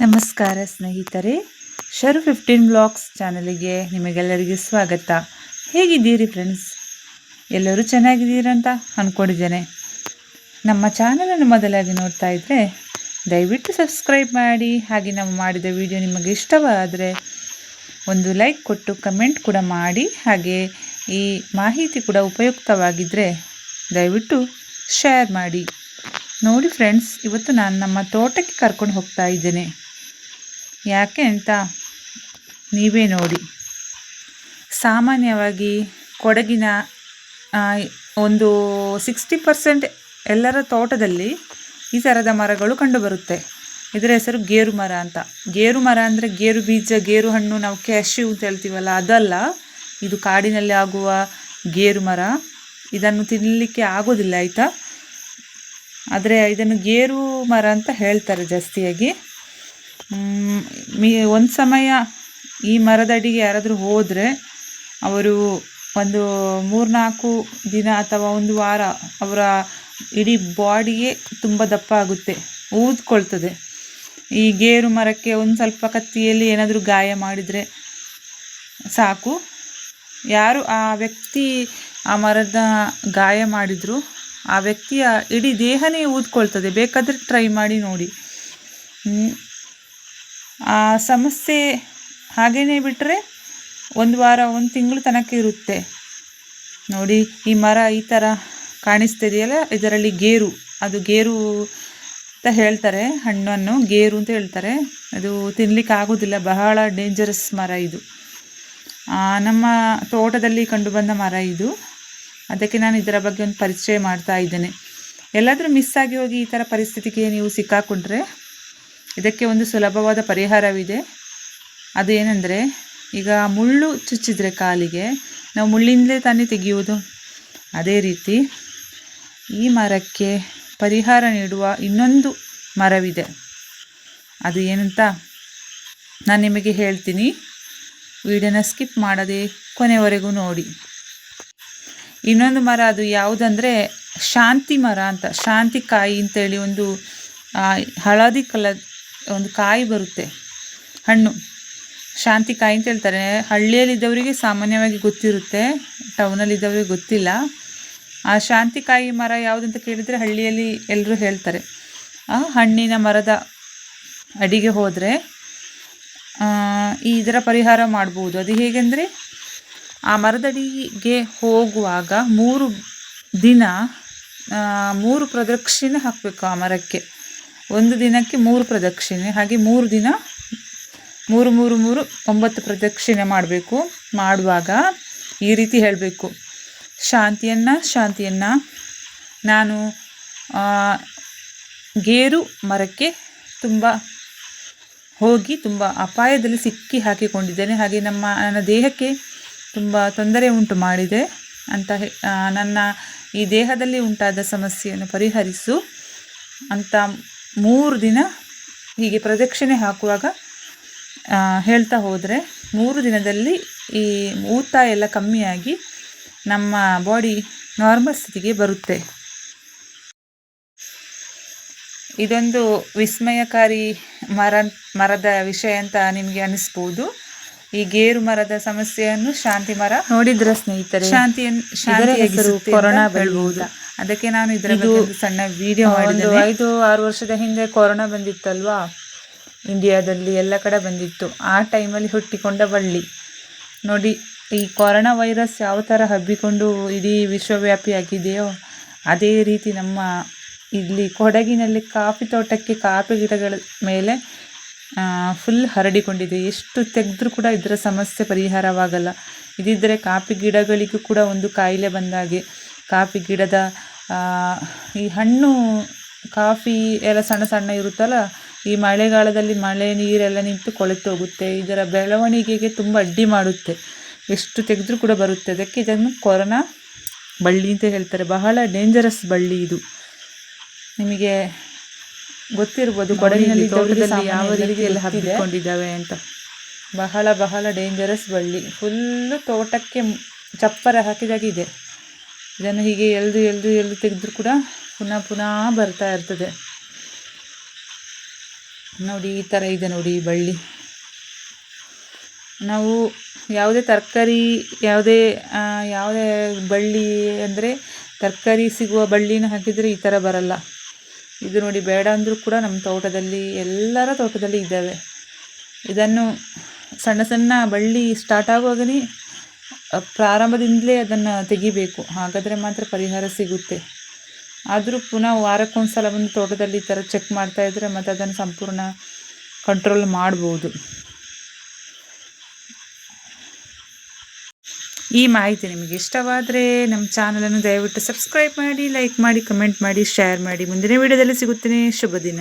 ನಮಸ್ಕಾರ ಸ್ನೇಹಿತರೆ, ಶರು 15 ಬ್ಲಾಗ್ಸ್ ಚಾನಲಿಗೆ ನಿಮಗೆಲ್ಲರಿಗೂ ಸ್ವಾಗತ. ಹೇಗಿದ್ದೀರಿ ಫ್ರೆಂಡ್ಸ್? ಎಲ್ಲರೂ ಚೆನ್ನಾಗಿದ್ದೀರಂತ ಅಂದ್ಕೊಂಡಿದ್ದೇನೆ. ನಮ್ಮ ಚಾನಲನ್ನು ಮೊದಲಾಗಿ ನೋಡ್ತಾ ಇದ್ದರೆ ದಯವಿಟ್ಟು ಸಬ್ಸ್ಕ್ರೈಬ್ ಮಾಡಿ. ಹಾಗೆ ನಾವು ಮಾಡಿದ ವಿಡಿಯೋ ನಿಮಗೆ ಇಷ್ಟವಾದರೆ ಒಂದು ಲೈಕ್ ಕೊಟ್ಟು ಕಮೆಂಟ್ ಕೂಡ ಮಾಡಿ. ಹಾಗೆ ಈ ಮಾಹಿತಿ ಕೂಡ ಉಪಯುಕ್ತವಾಗಿದ್ದರೆ ದಯವಿಟ್ಟು ಶೇರ್ ಮಾಡಿ. ನೋಡಿ ಫ್ರೆಂಡ್ಸ್, ಇವತ್ತು ನಾನು ನಮ್ಮ ತೋಟಕ್ಕೆ ಕರ್ಕೊಂಡು ಹೋಗ್ತಾ ಇದ್ದೇನೆ. ಯಾಕೆ ಅಂತ ನೀವೇ ನೋಡಿ. ಸಾಮಾನ್ಯವಾಗಿ ಕೊಡಗಿನ ಒಂದು 60% ಎಲ್ಲರ ತೋಟದಲ್ಲಿ ಈ ಥರದ ಮರಗಳು ಕಂಡುಬರುತ್ತೆ. ಇದರ ಹೆಸರು ಗೇರು ಮರ ಅಂತ. ಗೇರು ಮರ ಅಂದರೆ ಗೇರು ಬೀಜ, ಗೇರು ಹಣ್ಣು, ನಾವು ಕ್ಯಾಶ್ಯೂ ಅಂತ ಹೇಳ್ತೀವಲ್ಲ, ಅದಲ್ಲ. ಇದು ಕಾಡಿನಲ್ಲಿ ಆಗುವ ಗೇರು ಮರ. ಇದನ್ನು ತಿನ್ನಲಿಕ್ಕೆ ಆಗೋದಿಲ್ಲ, ಆಯಿತಾ. ಆದರೆ ಇದನ್ನು ಗೇರು ಮರ ಅಂತ ಹೇಳ್ತಾರೆ ಜಾಸ್ತಿಯಾಗಿ. ಒಂದು ಸಮಯ ಈ ಮರದಡಿಗೆ ಯಾರಾದರೂ ಹೋದರೆ ಅವರು ಒಂದು 3-4 ದಿನ ಅಥವಾ ಒಂದು ವಾರ ಅವರ ಇಡೀ ಬಾಡಿಗೆ ತುಂಬ ದಪ್ಪ ಆಗುತ್ತೆ, ಊದ್ಕೊಳ್ತದೆ. ಈ ಗೇರು ಮರಕ್ಕೆ ಒಂದು ಸ್ವಲ್ಪ ಕತ್ತಿಯಲ್ಲಿ ಏನಾದರೂ ಗಾಯ ಮಾಡಿದರೆ ಸಾಕು, ಯಾರು ಆ ವ್ಯಕ್ತಿ ಆ ಮರದ ಗಾಯ ಮಾಡಿದರೂ ಆ ವ್ಯಕ್ತಿಯ ಇಡೀ ದೇಹನೇ ಊದ್ಕೊಳ್ತದೆ. ಬೇಕಾದರೆ ಟ್ರೈ ಮಾಡಿ ನೋಡಿ. ಆ ಸಮಸ್ಯೆ ಹಾಗೇ ಬಿಟ್ಟರೆ ಒಂದು ವಾರ, ಒಂದು ತಿಂಗಳು ತನಕ ಇರುತ್ತೆ ನೋಡಿ. ಈ ಮರ ಈ ಥರ ಕಾಣಿಸ್ತಿದೆಯಲ್ಲ, ಇದರಲ್ಲಿ ಗೇರು, ಅದು ಗೇರು ಅಂತ ಹೇಳ್ತಾರೆ. ಹಣ್ಣನ್ನು ಗೇರು ಅಂತ ಹೇಳ್ತಾರೆ. ಅದು ತಿನ್ನಲಿಕ್ಕೆ ಆಗೋದಿಲ್ಲ, ಬಹಳ ಡೇಂಜರಸ್ ಮರ ಇದು. ನಮ್ಮ ತೋಟದಲ್ಲಿ ಕಂಡುಬಂದ ಮರ ಇದು. ಅದಕ್ಕೆ ನಾನು ಇದರ ಬಗ್ಗೆ ಒಂದು ಪರಿಚಯ ಮಾಡ್ತಾ ಇದ್ದೇನೆ. ಎಲ್ಲಾದರೂ ಮಿಸ್ ಆಗಿ ಹೋಗಿ ಈ ಥರ ಪರಿಸ್ಥಿತಿಗೆ ನೀವು ಸಿಕ್ಕಾಕೊಂಡ್ರೆ ಇದಕ್ಕೆ ಒಂದು ಸುಲಭವಾದ ಪರಿಹಾರವಿದೆ. ಅದು ಏನೆಂದರೆ, ಈಗ ಮುಳ್ಳು ಚುಚ್ಚಿದ್ರೆ ಕಾಲಿಗೆ ನಾವು ಮುಳ್ಳಿಂದಲೇ ತಾನೇ ತೆಗೆಯುವುದು. ಅದೇ ರೀತಿ ಈ ಮರಕ್ಕೆ ಪರಿಹಾರ ನೀಡುವ ಇನ್ನೊಂದು ಮರವಿದೆ. ಅದು ಏನಂತ ನಾನು ನಿಮಗೆ ಹೇಳ್ತೀನಿ. ವಿಡಿಯೋನ ಸ್ಕಿಪ್ ಮಾಡದೆ ಕೊನೆವರೆಗೂ ನೋಡಿ. ಇನ್ನೊಂದು ಮರ ಅದು ಯಾವುದಂದರೆ ಶಾಂತಿ ಮರ ಅಂತ. ಶಾಂತಿ ಕಾಯಿ ಅಂತೇಳಿ ಒಂದು ಹಳದಿ ಕಲರ್ ಒಂದು ಕಾಯಿ ಬರುತ್ತೆ, ಹಣ್ಣು. ಶಾಂತಿ ಕಾಯಿ ಅಂತ ಹೇಳ್ತಾರೆ. ಹಳ್ಳಿಯಲ್ಲಿದ್ದವರಿಗೆ ಸಾಮಾನ್ಯವಾಗಿ ಗೊತ್ತಿರುತ್ತೆ, ಟೌನಲ್ಲಿದ್ದವರಿಗೆ ಗೊತ್ತಿಲ್ಲ. ಆ ಶಾಂತಿ ಕಾಯಿ ಮರ ಯಾವುದಂತ ಕೇಳಿದರೆ ಹಳ್ಳಿಯಲ್ಲಿ ಎಲ್ಲರೂ ಹೇಳ್ತಾರೆ. ಆ ಹಣ್ಣಿನ ಮರದ ಅಡಿಗೆ ಹೋದರೆ ಇದರ ಪರಿಹಾರ ಮಾಡ್ಬೋದು. ಅದು ಹೇಗೆಂದರೆ, ಆ ಮರದಡಿಗೆ ಹೋಗುವಾಗ 3 ದಿನ 3 ಪ್ರದಕ್ಷಿಣೆ ಹಾಕಬೇಕು ಆ ಮರಕ್ಕೆ. ಒಂದು ದಿನಕ್ಕೆ 3 ಪ್ರದಕ್ಷಿಣೆ, ಹಾಗೆ 3 ದಿನ 3 3 3 9 ಪ್ರದಕ್ಷಿಣೆ ಮಾಡಬೇಕು. ಮಾಡುವಾಗ ಈ ರೀತಿ ಹೇಳಬೇಕು: ಶಾಂತಿಯನ್ನು ನಾನು ಗೇರು ಮರಕ್ಕೆ ತುಂಬ ಅಪಾಯದಲ್ಲಿ ಸಿಕ್ಕಿ ಹಾಕಿಕೊಂಡಿದ್ದೇನೆ. ಹಾಗೆ ನನ್ನ ದೇಹಕ್ಕೆ ತುಂಬ ತೊಂದರೆ ಉಂಟು ಮಾಡಿದೆ ಅಂತ, ನನ್ನ ಈ ದೇಹದಲ್ಲಿ ಉಂಟಾದ ಸಮಸ್ಯೆಯನ್ನು ಪರಿಹರಿಸು ಅಂತ 3 ದಿನ ಹೀಗೆ ಪ್ರದಕ್ಷಿಣೆ ಹಾಕುವಾಗ ಹೇಳ್ತಾ ಹೋದರೆ 3 ದಿನದಲ್ಲಿ ಈ ಊತ ಎಲ್ಲ ಕಮ್ಮಿಯಾಗಿ ನಮ್ಮ ಬಾಡಿ ನಾರ್ಮಲ್ ಸ್ಥಿತಿಗೆ ಬರುತ್ತೆ. ಇದೊಂದು ವಿಸ್ಮಯಕಾರಿ ಮರದ ವಿಷಯ ಅಂತ ನಿಮಗೆ ಅನಿಸ್ಬೋದು. ಈ ಗೇರು ಮರದ ಸಮಸ್ಯೆಯನ್ನು ಶಾಂತಿ ಮರ ನೋಡಿದ್ರ ಸ್ನೇಹಿತರೆ, ಶಾಂತಿಯಾಗಿ ಕೊರೋನಾ ಬೆಳಬಹುದು. ಅದಕ್ಕೆ ನಾನು ಇದರ ಬಗ್ಗೆ ಒಂದು ಸಣ್ಣ ವಿಡಿಯೋ ಮಾಡಿದ್ದೇನೆ. 5-6 ವರ್ಷದ ಹಿಂದೆ ಕೊರೋನಾ ಬಂದಿತ್ತಲ್ವಾ, ಇಂಡಿಯಾದಲ್ಲಿ ಎಲ್ಲ ಕಡೆ ಬಂದಿತ್ತು. ಆ ಟೈಮಲ್ಲಿ ಹುಟ್ಟಿಕೊಂಡ ಬಳ್ಳಿ ನೋಡಿ. ಈ ಕೊರೋನಾ ವೈರಸ್ ಯಾವ ಥರ ಹಬ್ಬಿಕೊಂಡು ಇಡೀ ವಿಶ್ವವ್ಯಾಪಿಯಾಗಿದೆಯೋ ಅದೇ ರೀತಿ ನಮ್ಮ ಇಲ್ಲಿ ಕೊಡಗಿನಲ್ಲಿ ಕಾಫಿ ತೋಟಕ್ಕೆ, ಕಾಫಿ ಗಿಡಗಳ ಮೇಲೆ ಫುಲ್ ಹರಡಿಕೊಂಡಿದೆ. ಎಷ್ಟು ತೆಗೆದ್ರೂ ಕೂಡ ಇದರ ಸಮಸ್ಯೆ ಪರಿಹಾರವಾಗಲ್ಲ. ಇದಿದ್ದರೆ ಕಾಫಿ ಗಿಡಗಳಿಗೂ ಕೂಡ ಒಂದು ಕಾಯಿಲೆ ಬಂದಾಗೆ. ಕಾಫಿ ಗಿಡದ ಈ ಹಣ್ಣು, ಕಾಫಿ ಎಲ್ಲ ಸಣ್ಣ ಸಣ್ಣ ಇರುತ್ತಲ್ಲ, ಈ ಮಳೆಗಾಲದಲ್ಲಿ ಮಳೆ ನೀರೆಲ್ಲ ನಿಂತು ಕೊಳೆತೋಗುತ್ತೆ. ಇದರ ಬೆಳವಣಿಗೆಗೆ ತುಂಬ ಅಡ್ಡಿ ಮಾಡುತ್ತೆ. ಎಷ್ಟು ತೆಗೆದ್ರೂ ಕೂಡ ಬರುತ್ತೆ. ಅದಕ್ಕೆ ಇದನ್ನು ಕೊರೋನಾ ಬಳ್ಳಿ ಅಂತ ಹೇಳ್ತಾರೆ. ಬಹಳ ಡೇಂಜರಸ್ ಬಳ್ಳಿ ಇದು. ನಿಮಗೆ ಗೊತ್ತಿರ್ಬೋದು ಕೊಡಗಿನಲ್ಲಿ ತೋಟದಲ್ಲಿ ಯಾವ ರೀತಿಯಲ್ಲಿ ಹಬ್ಬಿಕೊಂಡಿದ್ದಾವೆ ಅಂತ. ಬಹಳ ಡೇಂಜರಸ್ ಬಳ್ಳಿ. ಫುಲ್ಲು ತೋಟಕ್ಕೆ ಚಪ್ಪರ ಹಾಕಿದಾಗಿದೆ. ಇದನ್ನು ಹೀಗೆ ಎಳೆದು ತೆಗೆದ್ರೂ ಕೂಡ ಪುನಃ ಬರ್ತಾ ಇರ್ತದೆ. ನೋಡಿ ಈ ಥರ ಇದೆ ನೋಡಿ ಬಳ್ಳಿ. ನಾವು ಯಾವುದೇ ತರಕಾರಿ ಯಾವುದೇ ಬಳ್ಳಿ ಅಂದರೆ ತರಕಾರಿ ಸಿಗುವ ಬಳ್ಳಿನ ಹಾಕಿದರೆ ಈ ಥರ ಬರಲ್ಲ. ಇದು ನೋಡಿ ಬೇಡ ಅಂದರೂ ಕೂಡ ನಮ್ಮ ತೋಟದಲ್ಲಿ ಎಲ್ಲರ ತೋಟದಲ್ಲಿ ಇದ್ದಾವೆ. ಇದನ್ನು ಸಣ್ಣ ಸಣ್ಣ ಬಳ್ಳಿ ಸ್ಟಾರ್ಟ್ ಆಗುವಾಗನೇ ಪ್ರಾರಂಭದಿಂದಲೇ ಅದನ್ನು ತೆಗಿಬೇಕು, ಹಾಗಾದರೆ ಮಾತ್ರ ಪರಿಹಾರ ಸಿಗುತ್ತೆ. ಆದರೂ ಪುನಃ ವಾರಕ್ಕೊಂದ್ಸಲ ಬಂದು ತೋಟದಲ್ಲಿ ಈ ಥರ ಚೆಕ್ ಮಾಡ್ತಾಯಿದ್ರೆ ಮತ್ತು ಅದನ್ನು ಸಂಪೂರ್ಣ ಕಂಟ್ರೋಲ್ ಮಾಡ್ಬೋದು. ಈ ಮಾಹಿತಿ ನಿಮಗೆ ಇಷ್ಟವಾದರೆ ನಮ್ಮ ಚಾನಲನ್ನು ದಯವಿಟ್ಟು ಸಬ್ಸ್ಕ್ರೈಬ್ ಮಾಡಿ, ಲೈಕ್ ಮಾಡಿ, ಕಮೆಂಟ್ ಮಾಡಿ, ಶೇರ್ ಮಾಡಿ. ಮುಂದಿನ ವಿಡಿಯೋದಲ್ಲಿ ಸಿಗುತ್ತೇನೆ. ಶುಭ ದಿನ.